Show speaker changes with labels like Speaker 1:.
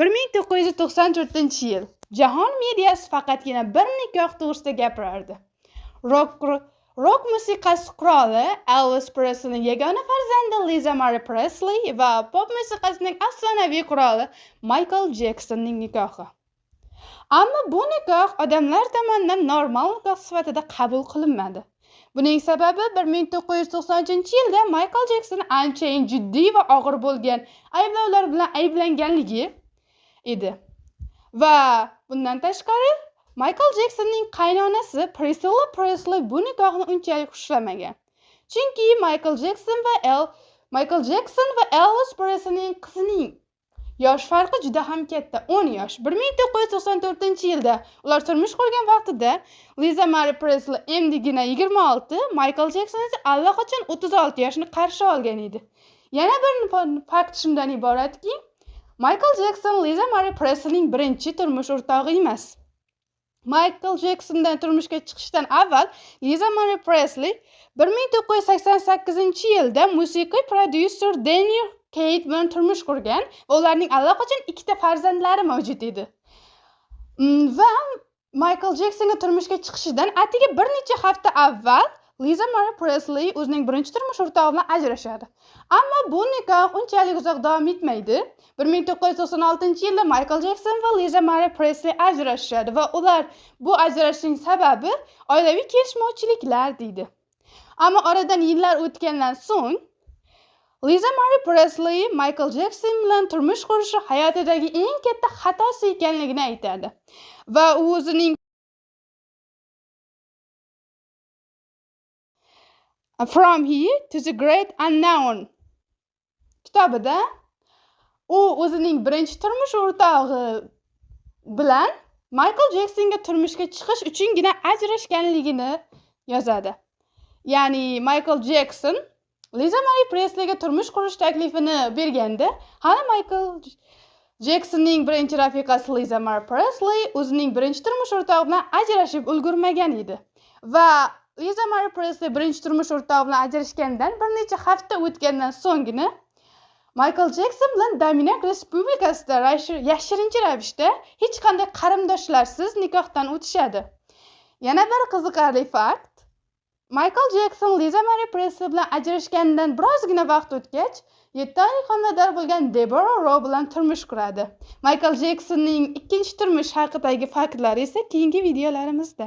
Speaker 1: 1994-yil jahon mediasi faqatgina bir nikoh to'g'risida gapirardi. Rock musiqasi qiroli Elvis Presleyning yagona farzandi Liza Marie Presley va pop musiqasining afsonaviy qiroli Michael Jacksonning nikohi. Ammo bu nikoh odamlar tomonidan normal nikoh sifatida qabul qilinmadi. Buning sababi 1993-yilda Michael Jackson anchayin jiddiy va og'ir bo'lgan ayblovlar bilan ayblanganligi edi. Va bundan tashqari Michael Jacksonning qaynonasi Priscilla Presley bu nikohni unchalik xushlamagan. Chunki Michael Jackson va Elvis Presleyning qizining yosh farqi juda ham katta, 10 yosh. 1994-yilda ular turmush qurgan vaqtida Liza Marie Presley endigina 26, Michael Jackson esa allaqachon 36 yoshni qarshi olgan edi. Yana bir fakt shundan iboratki, Michael Jackson Liza Marie Presleyning birinchi turmush o'rtog'i emas. Michael Jacksondan turmushga chiqishdan avval Liza Marie Presley 1988-yilda musiqiy prodyuser Daniel Kate bilan turmush qurgan va ularning allaqachon ikkita farzandlari mavjud edi. Va Michael Jacksonga turmushga chiqishidan atigi bir necha hafta avval Liza Marie Presley o'zining birinchi turmush o'rtog'i bilan ajrashadi. Ammo bu nikoh unchalik uzoq davom etmaydi. 1996-yilda Michael Jackson va Liza Marie Presley ajrashadi va ular bu ajrashishning sababi oilaviy kelishmovchiliklar deydi. Ammo oradan yillar o'tgandan so'ng Liza Marie Presley Michael Jackson bilan turmush qurishi hayotidagi eng katta xatosi ekanligini aytadi. Va u o'zining From Here to the Great Unknown kitobida u o'zining birinchi turmush o'rtog'i bilan Michael Jacksonga turmushga chiqish uchungina ajrashganligini yozadi. Ya'ni Michael Jackson Liza Marie Presleyga turmush qurish taklifini berganda, hali Michael Jacksonning birinchi rafiqasi Liza Marie Presley o'zining birinchi turmush o'rtog'i bilan ajrashib ulgurmagan edi. Va Liza Marie Presley birinchi turmush o'rtog'i bilan ajrashgandan bir necha hafta o'tgandan so'nggina Michael Jackson bilan Dominikan Respublikasida yashirincha ravishda hech qanday qarindoshlarsiz nikohdan o'tishadi. Yana bir qiziqarli fakt, Michael Jackson Liza Marie Presley bilan ajrashgandan birozgina vaqt o'tgach, 7 oylik homilador bo'lgan Deborah Rowe bilan turmush quradi. Michael Jacksonning ikkinchi turmush haqidagi faktlar esa keyingi videolarimizda.